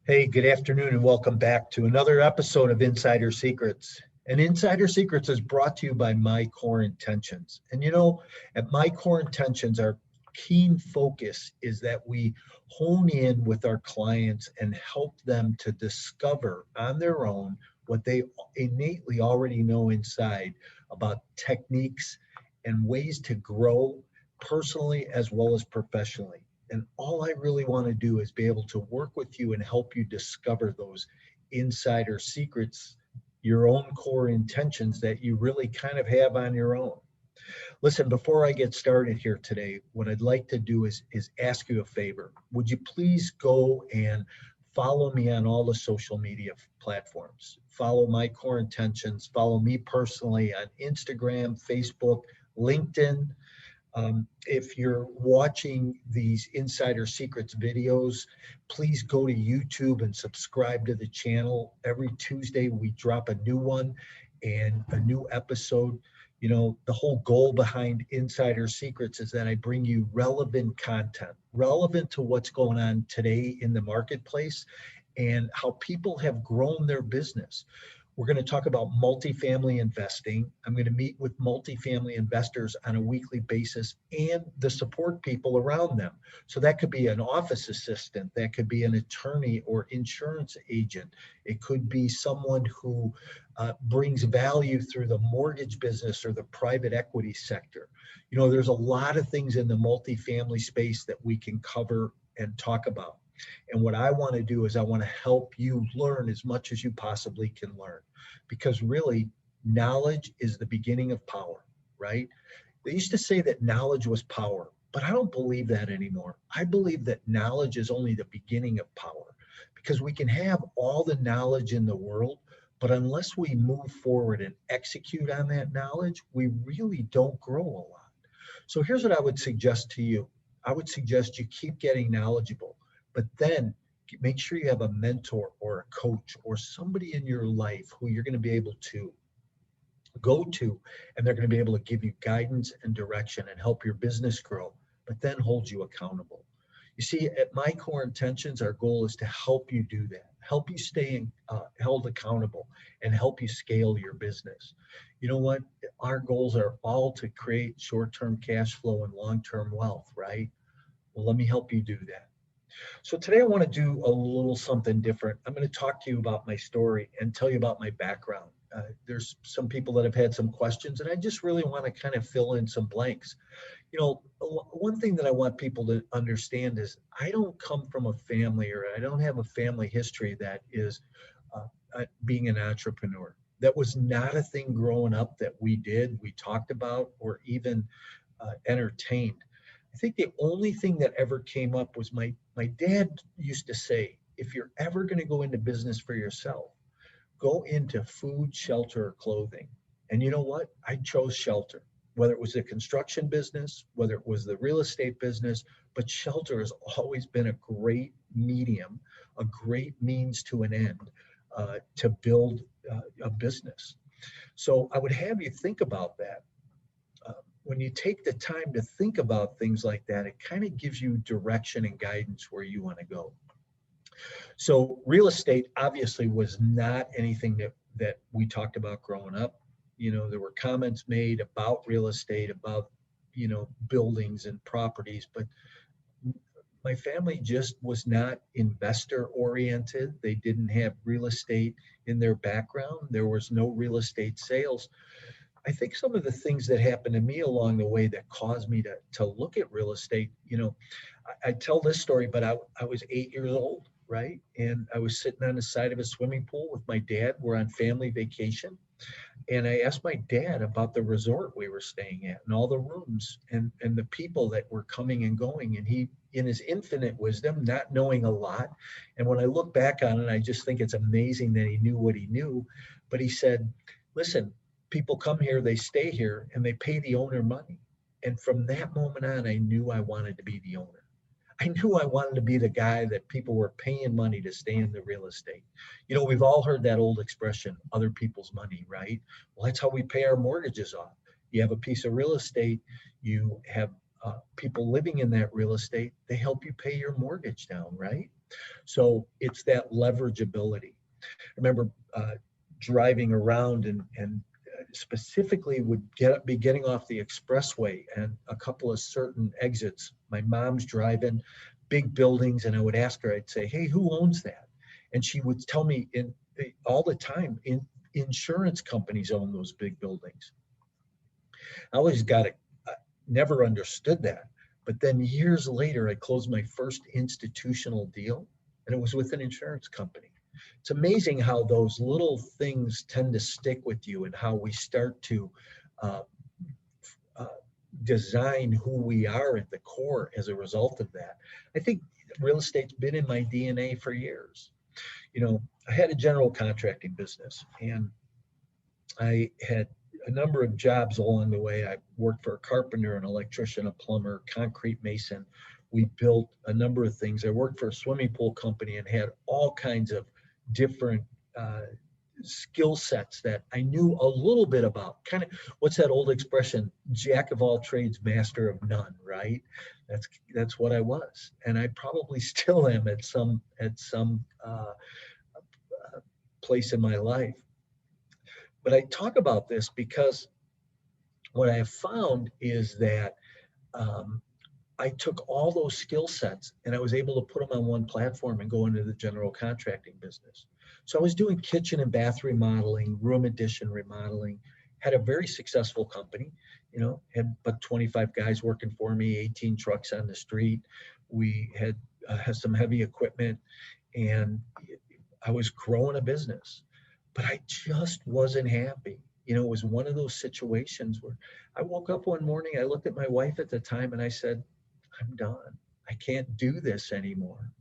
Hey, good afternoon, and welcome back to another episode of Insider Secrets. And Insider Secrets is brought to you by My Core Intentions. At My Core Intentions, our keen focus is that we hone in with our clients and help them to discover on their own what they innately already know inside about techniques and ways to grow personally as well as professionally. And all I really want to do is be able to work with you and help you discover those insider secrets, your own core intentions that you really kind of have on your own. Listen, before I get started here today, what I'd like to do is ask you a favor. Would you please go and follow me on all the social media platforms? Follow My Core Intentions, follow me personally on Instagram, Facebook, LinkedIn. If you're watching these Insider Secrets videos, please go to YouTube and subscribe to the channel. Every Tuesday, we drop a new one and a new episode. The whole goal behind Insider Secrets is that I bring you relevant content, relevant to what's going on today in the marketplace and how people have grown their business. We're going to talk about multifamily investing. I'm going to meet with multifamily investors on a weekly basis and the support people around them. So that could be an office assistant, that could be an attorney or insurance agent. It could be someone who brings value through the mortgage business or the private equity sector. There's a lot of things in the multifamily space that we can cover and talk about. And what I want to do is I want to help you learn as much as you possibly can learn, because really knowledge is the beginning of power, right? They used to say that knowledge was power, but I don't believe that anymore. I believe that knowledge is only the beginning of power, because we can have all the knowledge in the world, but unless we move forward and execute on that knowledge, we really don't grow a lot. So here's what I would suggest to you. I would suggest you keep getting knowledgeable, but then make sure you have a mentor or a coach or somebody in your life who you're going to be able to go to, and they're going to be able to give you guidance and direction and help your business grow, but then hold you accountable. You see, at My Core Intentions, our goal is to help you do that, help you stay held accountable, and help you scale your business. You know what? Our goals are all to create short-term cash flow and long-term wealth, right? Well, let me help you do that. So today I want to do a little something different. I'm going to talk to you about my story and tell you about my background. There's some people that have had some questions, and I just really want to kind of fill in some blanks. One thing that I want people to understand is I don't come from a family, or I don't have a family history that is being an entrepreneur. That was not a thing growing up that we did, we talked about, or even entertained. I think the only thing that ever came up was my dad used to say, if you're ever going to go into business for yourself, go into food, shelter, or clothing. And you know what? I chose shelter, whether it was the construction business, whether it was the real estate business, but shelter has always been a great medium, a great means to an end to build a business. So I would have you think about that. When you take the time to think about things like that, it kind of gives you direction and guidance where you want to go. So real estate obviously was not anything that we talked about growing up. There were comments made about real estate, about, buildings and properties, but my family just was not investor oriented. They didn't have real estate in their background. There was no real estate sales. I think some of the things that happened to me along the way that caused me to look at real estate, I tell this story, but I was 8 years old, right? And I was sitting on the side of a swimming pool with my dad. We're on family vacation. And I asked my dad about the resort we were staying at and all the rooms and the people that were coming and going. And he, in his infinite wisdom, not knowing a lot. And when I look back on it, I just think it's amazing that he knew what he knew. But he said, listen, people come here, they stay here, and they pay the owner money. And from that moment on, I knew I wanted to be the owner. I knew I wanted to be the guy that people were paying money to stay in the real estate. We've all heard that old expression, other people's money, right? Well, that's how we pay our mortgages off. You have a piece of real estate, you have people living in that real estate, they help you pay your mortgage down, right? So it's that leverageability. I remember driving around and specifically would be getting off the expressway and a couple of certain exits. My mom's driving big buildings, and I would ask her, I'd say, hey, who owns that? And she would tell me all the time, insurance companies own those big buildings. I always got it, never understood that. But then years later, I closed my first institutional deal, and it was with an insurance company. It's amazing how those little things tend to stick with you and how we start to uh, uh, design who we are at the core as a result of that. I think real estate's been in my DNA for years. You know, I had a general contracting business, and I had a number of jobs along the way. I worked for a carpenter, an electrician, a plumber, concrete mason. We built a number of things. I worked for a swimming pool company and had all kinds of different uh, skill sets that I knew a little bit about. Kind of, what's that old expression? Jack of all trades, master of none, right? That's what I was, and I probably still am at some place in my life. But I talk about this because what I have found is that um, I took all those skill sets and I was able to put them on one platform and go into the general contracting business. So I was doing kitchen and bath remodeling, room addition remodeling, had a very successful company, you know, had but 25 guys working for me, 18 trucks on the street. We had some heavy equipment, and I was growing a business, but I just wasn't happy. You know, it was one of those situations where I woke up one morning, I looked at my wife at the time and I said, I'm done. I can't do this anymore.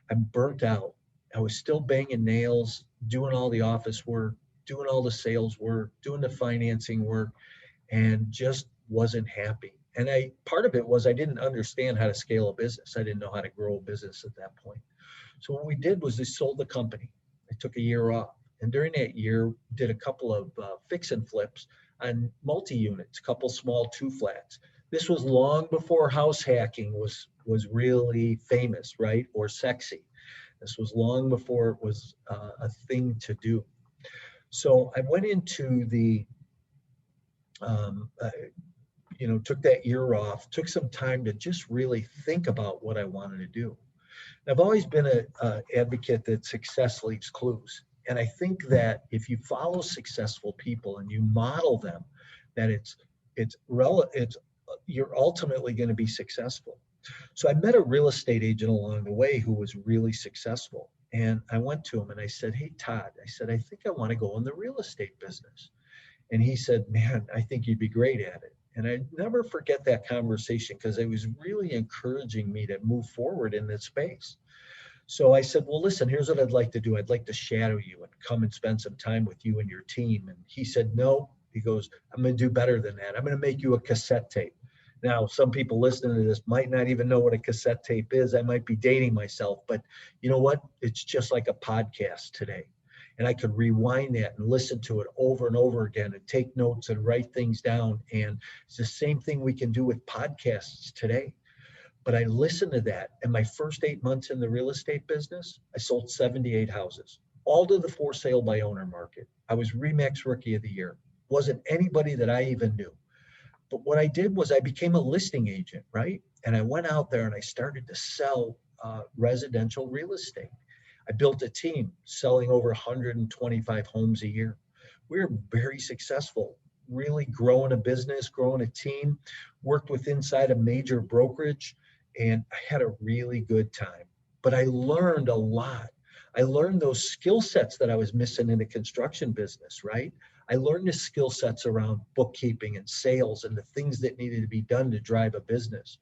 I'm burnt out. I was still banging nails, doing all the office work, doing all the sales work, doing the financing work, and just wasn't happy. And part of it was I didn't understand how to scale a business. I didn't know how to grow a business at that point. So what we did was we sold the company. I took a year off. And during that year, did a couple of fix and flips on multi-units, a couple small two flats. This was long before house hacking was really famous, right? Or sexy. This was long before it was a thing to do. So I went into the, um, uh, took that year off, took some time to just really think about what I wanted to do. I've always been a advocate that success leaves clues. And I think that if you follow successful people and you model them, that it's you're ultimately going to be successful. So I met a real estate agent along the way who was really successful. And I went to him and I said, hey, Todd, I said, I think I want to go in the real estate business. And he said, man, I think you'd be great at it. And I never forget that conversation because it was really encouraging me to move forward in this space. So I said, well, listen, here's what I'd like to do. I'd like to shadow you and come and spend some time with you and your team. And he said, no. He goes, I'm going to do better than that. I'm going to make you a cassette tape. Now, some people listening to this might not even know what a cassette tape is. I might be dating myself, but you know what? It's just like a podcast today. And I could rewind that and listen to it over and over again and take notes and write things down. And it's the same thing we can do with podcasts today. But I listened to that. And my first 8 months in the real estate business, I sold 78 houses, all to the for sale by owner market. I was RE/MAX Rookie of the Year. Wasn't anybody that I even knew. But what I did was I became a listing agent, right? And I went out there and I started to sell residential real estate. I built a team selling over 125 homes a year. We were very successful, really growing a business, growing a team, worked with inside a major brokerage, and I had a really good time. But I learned a lot. I learned those skill sets that I was missing in the construction business, right? I learned the skill sets around bookkeeping and sales and the things that needed to be done to drive a business.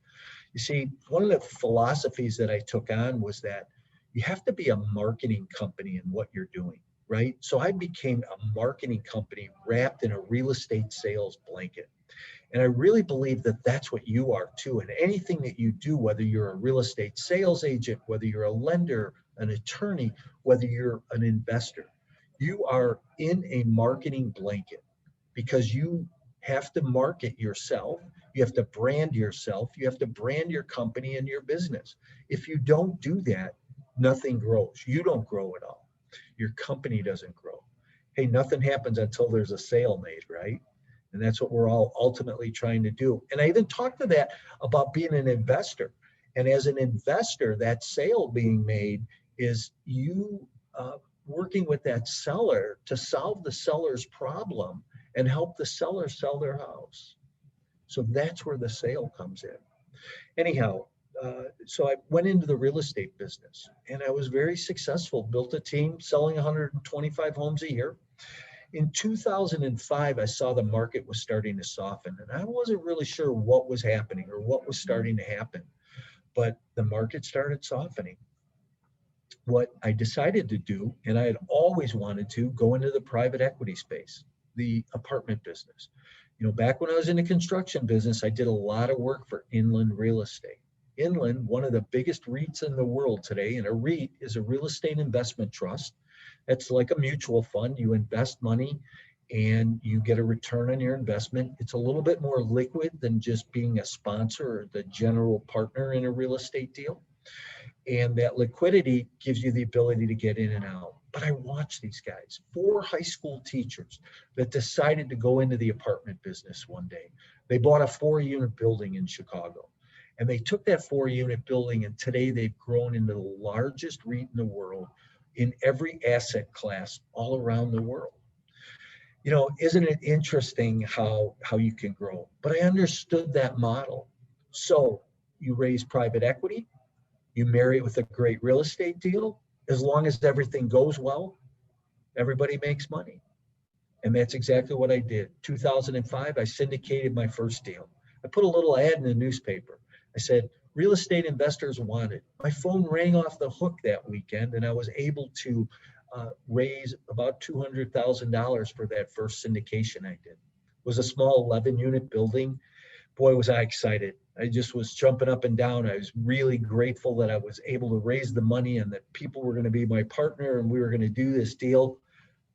You see, one of the philosophies that I took on was that you have to be a marketing company in what you're doing, right? So I became a marketing company wrapped in a real estate sales blanket. And I really believe that that's what you are too. And anything that you do, whether you're a real estate sales agent, whether you're a lender, an attorney, whether you're an investor, you are in a marketing blanket because you have to market yourself. You have to brand yourself. You have to brand your company and your business. If you don't do that, nothing grows. You don't grow at all. Your company doesn't grow. Hey, nothing happens until there's a sale made, right? And that's what we're all ultimately trying to do. And I even talked to that about being an investor. And as an investor, that sale being made is you working with that seller to solve the seller's problem and help the seller sell their house. So that's where the sale comes in. Anyhow, so I went into the real estate business and I was very successful, built a team selling 125 homes a year. In 2005, I saw the market was starting to soften and I wasn't really sure what was happening or what was starting to happen, but the market started softening. What I decided to do, and I had always wanted to, go into the private equity space, the apartment business. You know, back when I was in the construction business, I did a lot of work for Inland Real Estate. Inland, one of the biggest REITs in the world today, and a REIT is a real estate investment trust. It's like a mutual fund. You invest money and you get a return on your investment. It's a little bit more liquid than just being a sponsor or the general partner in a real estate deal. And that liquidity gives you the ability to get in and out. But I watched these guys, 4 high school teachers that decided to go into the apartment business one day. They bought a 4-unit building in Chicago. And they took that 4-unit building, and today they've grown into the largest REIT in the world in every asset class all around the world. You know, isn't it interesting how you can grow? But I understood that model. So you raise private equity, you marry it with a great real estate deal. As long as everything goes well, everybody makes money. And that's exactly what I did. 2005, I syndicated my first deal. I put a little ad in the newspaper. I said, real estate investors wanted. My phone rang off the hook that weekend, and I was able to raise about $200,000 for that first syndication I did. It was a small 11-unit building. Boy, was I excited. I just was jumping up and down. I was really grateful that I was able to raise the money and that people were going to be my partner and we were going to do this deal.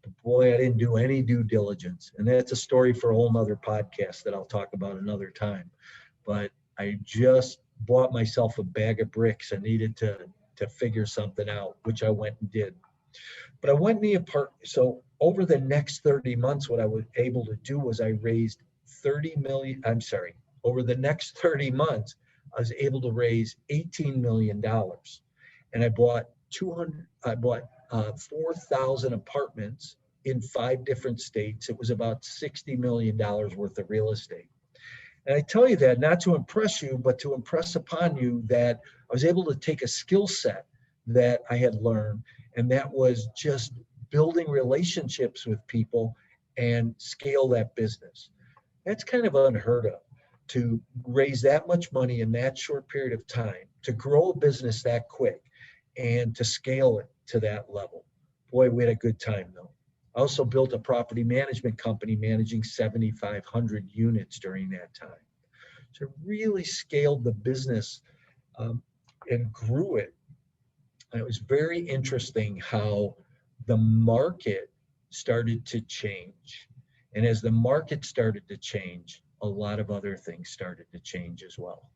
But boy, I didn't do any due diligence. And that's a story for a whole nother podcast that I'll talk about another time. But I just bought myself a bag of bricks. I needed to figure something out, which I went and did. But I went in the apartment. So over the next 30 months, what I was able to do was I raised 30 million. I'm sorry. Over the next 30 months, I was able to raise $18 million. And I bought 4,000 apartments in 5 different states. It was about $60 million worth of real estate. And I tell you that not to impress you, but to impress upon you that I was able to take a skill set that I had learned, and that was just building relationships with people and scale that business. That's kind of unheard of, to raise that much money in that short period of time, to grow a business that quick, and to scale it to that level. Boy, we had a good time though. I also built a property management company managing 7,500 units during that time. So really scaled the business and grew it. And it was very interesting how the market started to change. And as the market started to change, a lot of other things started to change as well.